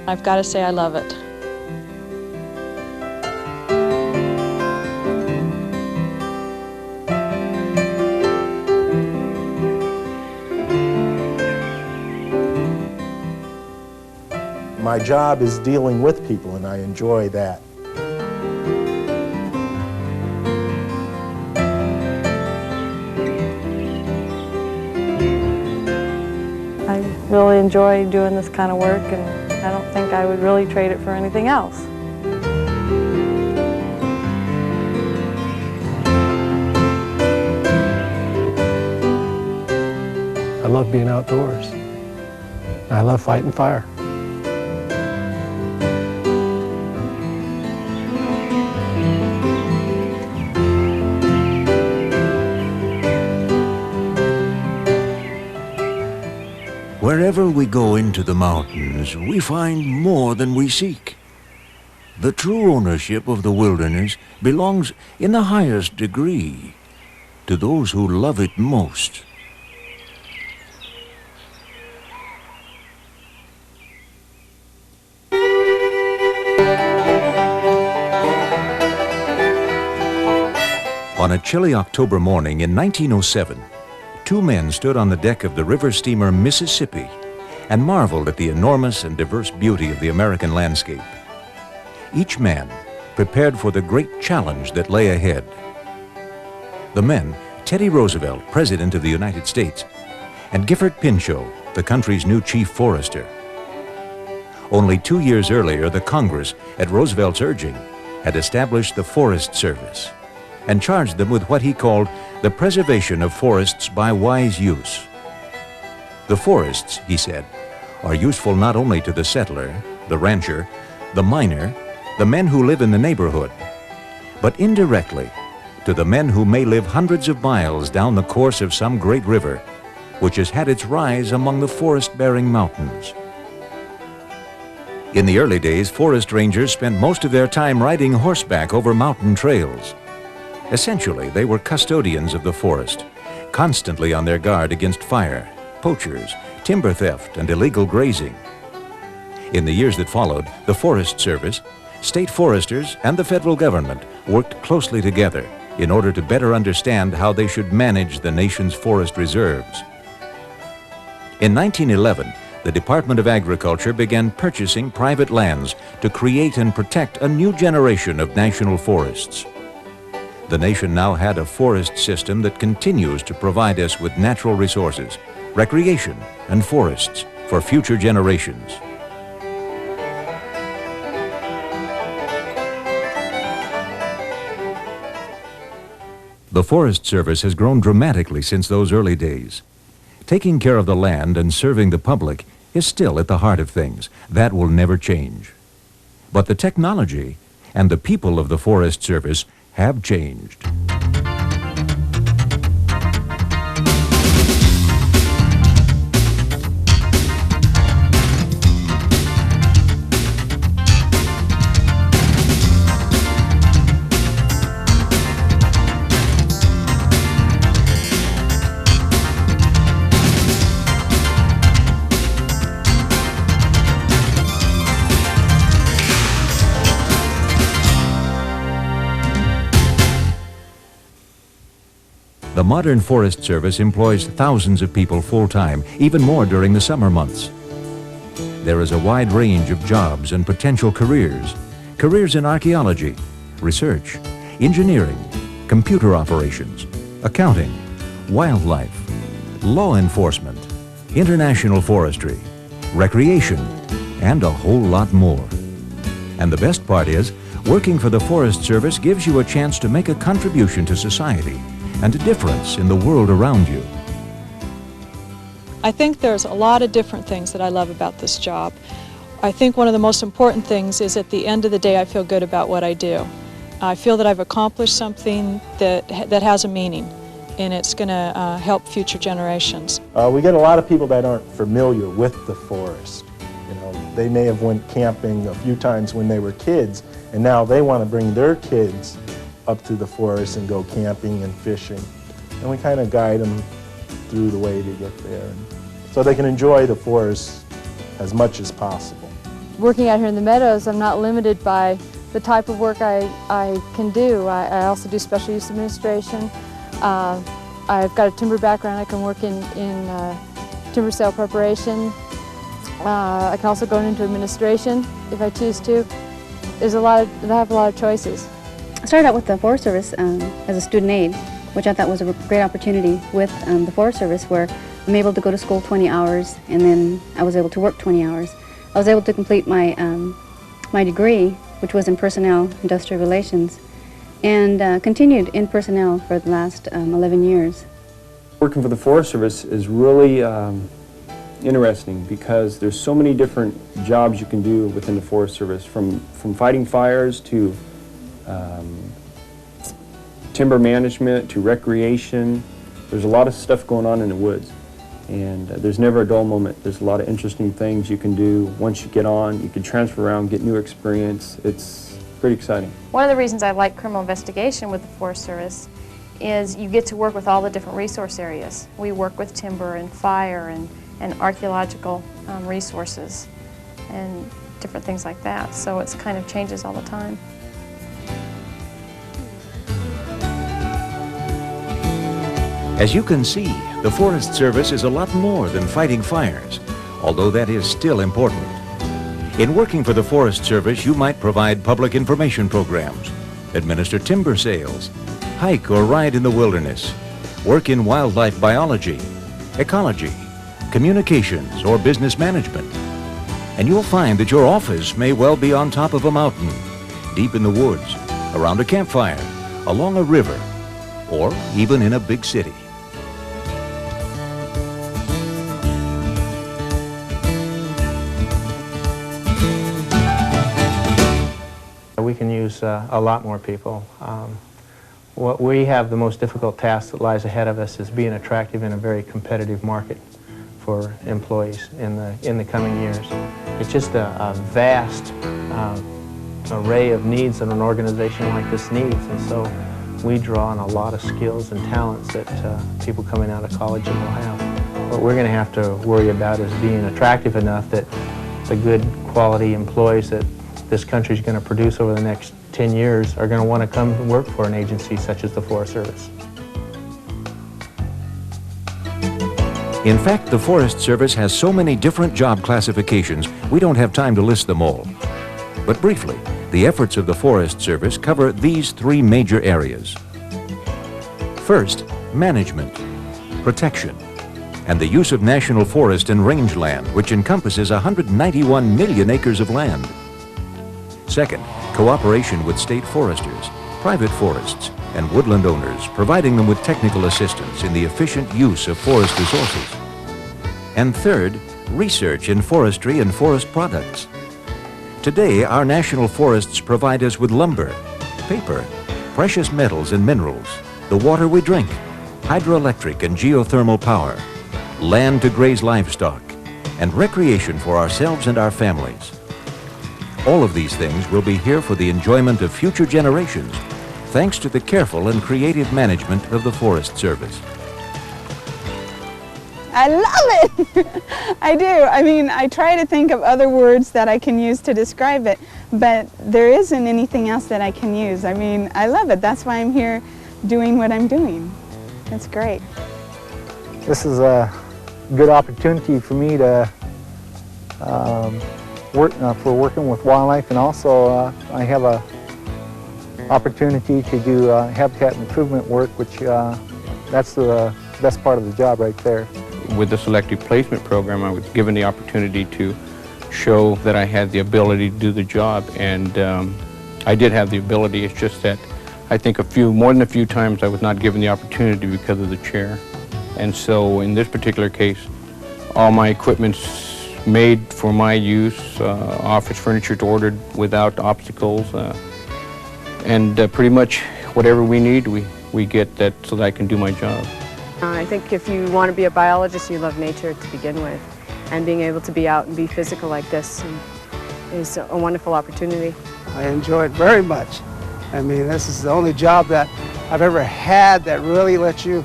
I've got to say I love it. My job is dealing with people, and I enjoy that. I really enjoy doing this kind of work, and I don't think I would really trade it for anything else. I love being outdoors. I love fighting fire. Wherever we go into the mountains, we find more than we seek. The true ownership of the wilderness belongs in the highest degree to those who love it most. On a chilly October morning in 1907, two men stood on the deck of the river steamer Mississippi and marveled at the enormous and diverse beauty of the American landscape. Each man prepared for the great challenge that lay ahead. The men, Teddy Roosevelt, President of the United States, and Gifford Pinchot, the country's new chief forester. Only 2 years earlier, the Congress, at Roosevelt's urging, had established the Forest Service and charged them with what he called the preservation of forests by wise use. The forests, he said, are useful not only to the settler, the rancher, the miner, the men who live in the neighborhood, but indirectly to the men who may live hundreds of miles down the course of some great river, which has had its rise among the forest-bearing mountains. In the early days, forest rangers spent most of their time riding horseback over mountain trails. Essentially, they were custodians of the forest, constantly on their guard against fire, poachers, timber theft, and illegal grazing. In the years that followed, the Forest Service, state foresters, and the federal government worked closely together in order to better understand how they should manage the nation's forest reserves. In 1911, the Department of Agriculture began purchasing private lands to create and protect a new generation of national forests. The nation now had a forest system that continues to provide us with natural resources, recreation, and forests for future generations. The Forest Service has grown dramatically since those early days. Taking care of the land and serving the public is still at the heart of things. That will never change. But the technology and the people of the Forest Service have changed. The modern Forest Service employs thousands of people full-time, even more during the summer months. There is a wide range of jobs and potential careers. Careers in archaeology, research, engineering, computer operations, accounting, wildlife, law enforcement, international forestry, recreation, and a whole lot more. And the best part is, working for the Forest Service gives you a chance to make a contribution to society and a difference in the world around you. I think there's a lot of different things that I love about this job. I think one of the most important things is at the end of the day I feel good about what I do. I feel that I've accomplished something that has a meaning, and it's going to help future generations. We get a lot of people that aren't familiar with the forest. You know, they may have went camping a few times when they were kids, and now they want to bring their kids up to the forest and go camping and fishing. And we kind of guide them through the way to get there, so they can enjoy the forest as much as possible. working out here in the meadows, I'm not limited by the type of work I can do. I also do special use administration. I've got a timber background. I can work in timber sale preparation. I can also go into administration if I choose to. I have a lot of choices. I started out with the Forest Service as a student aide, which I thought was a great opportunity with the Forest Service, where I'm able to go to school 20 hours and then I was able to work 20 hours. I was able to complete my, my degree, which was in Personnel Industrial Relations, and continued in personnel for the last 11 years. Working for the Forest Service is really interesting because there's so many different jobs you can do within the Forest Service, from fighting fires to timber management to recreation. There's a lot of stuff going on in the woods, and there's never a dull moment. There's a lot of interesting things you can do. Once you get on, you can transfer around, get new experience. It's pretty exciting. One of the reasons I like criminal investigation with the Forest Service is you get to work with all the different resource areas. We work with timber and fire and archaeological resources and different things like that. So it's kind of changes all the time. As you can see, the Forest Service is a lot more than fighting fires, although that is still important. In working for the Forest Service, you might provide public information programs, administer timber sales, hike or ride in the wilderness, work in wildlife biology, ecology, communications, or business management. And you'll find that your office may well be on top of a mountain, deep in the woods, around a campfire, along a river, or even in a big city. We can use a lot more people. What we have, the most difficult task that lies ahead of us, is being attractive in a very competitive market for employees in the coming years. It's just a vast array of needs that an organization like this needs, and so we draw on a lot of skills and talents that people coming out of college will have. What we're going to have to worry about is being attractive enough that the good quality employees that this country is going to produce over the next 10 years are going to want to come and work for an agency such as the Forest Service. In fact, the Forest Service has so many different job classifications, we don't have time to list them all. But briefly, the efforts of the Forest Service cover these three major areas. First, management, protection, and the use of national forest and rangeland, which encompasses 191 million acres of land. Second, cooperation with state foresters, private forests, and woodland owners, providing them with technical assistance in the efficient use of forest resources. And third, research in forestry and forest products. Today, our national forests provide us with lumber, paper, precious metals and minerals, the water we drink, hydroelectric and geothermal power, land to graze livestock, and recreation for ourselves and our families. All of these things will be here for the enjoyment of future generations, thanks to the careful and creative management of the Forest Service. I love it! I do. I mean, I try to think of other words that I can use to describe it, but there isn't anything else that I can use. I mean, I love it. That's why I'm here doing what I'm doing. It's great. This is a good opportunity for me to working with wildlife, and also I have a opportunity to do habitat improvement work, which that's the best part of the job right there. With the selective placement program, I was given the opportunity to show that I had the ability to do the job, and I did have the ability. It's just that I think more than a few times I was not given the opportunity because of the chair. And so in this particular case, all my equipment's made for my use, office furniture's ordered without obstacles, and pretty much whatever we need, we get that so that I can do my job. I think if you want to be a biologist, you love nature to begin with, and being able to be out and be physical like this is a wonderful opportunity. I enjoy it very much. I mean, this is the only job that I've ever had that really lets you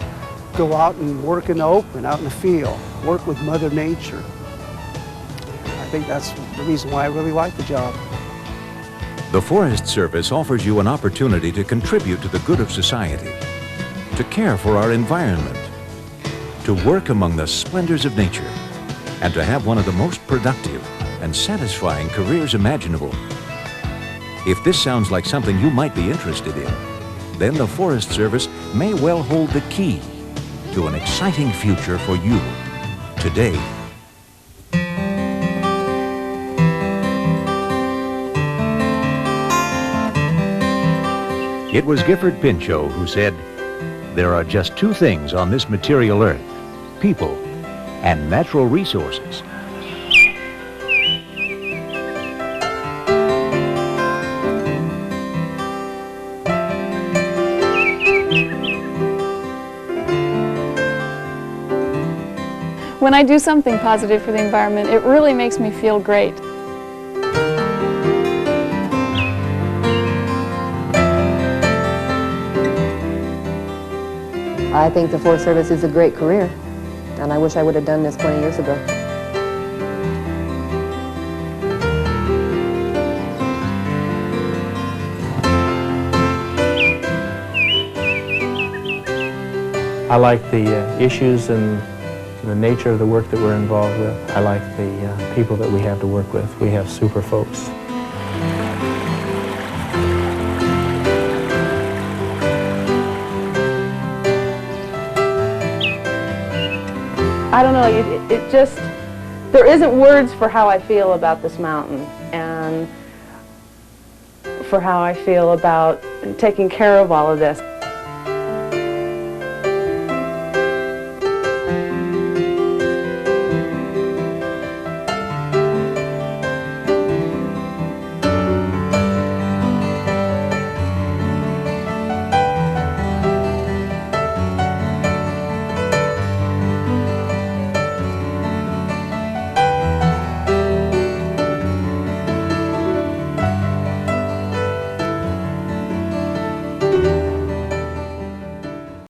go out and work in the open, out in the field, work with Mother Nature. think that's the reason why I really like the job. The Forest Service offers you an opportunity to contribute to the good of society, to care for our environment, to work among the splendors of nature, and to have one of the most productive and satisfying careers imaginable. If this sounds like something you might be interested in, then the Forest Service may well hold the key to an exciting future for you today. It was Gifford Pinchot who said, "There are just two things on this material earth, people and natural resources." When I do something positive for the environment, it really makes me feel great. I think the Forest Service is a great career, and I wish I would have done this 20 years ago. I like the issues and the nature of the work that we're involved with. I like the people that we have to work with. We have super folks. I don't know, it just, there isn't words for how I feel about this mountain and for how I feel about taking care of all of this.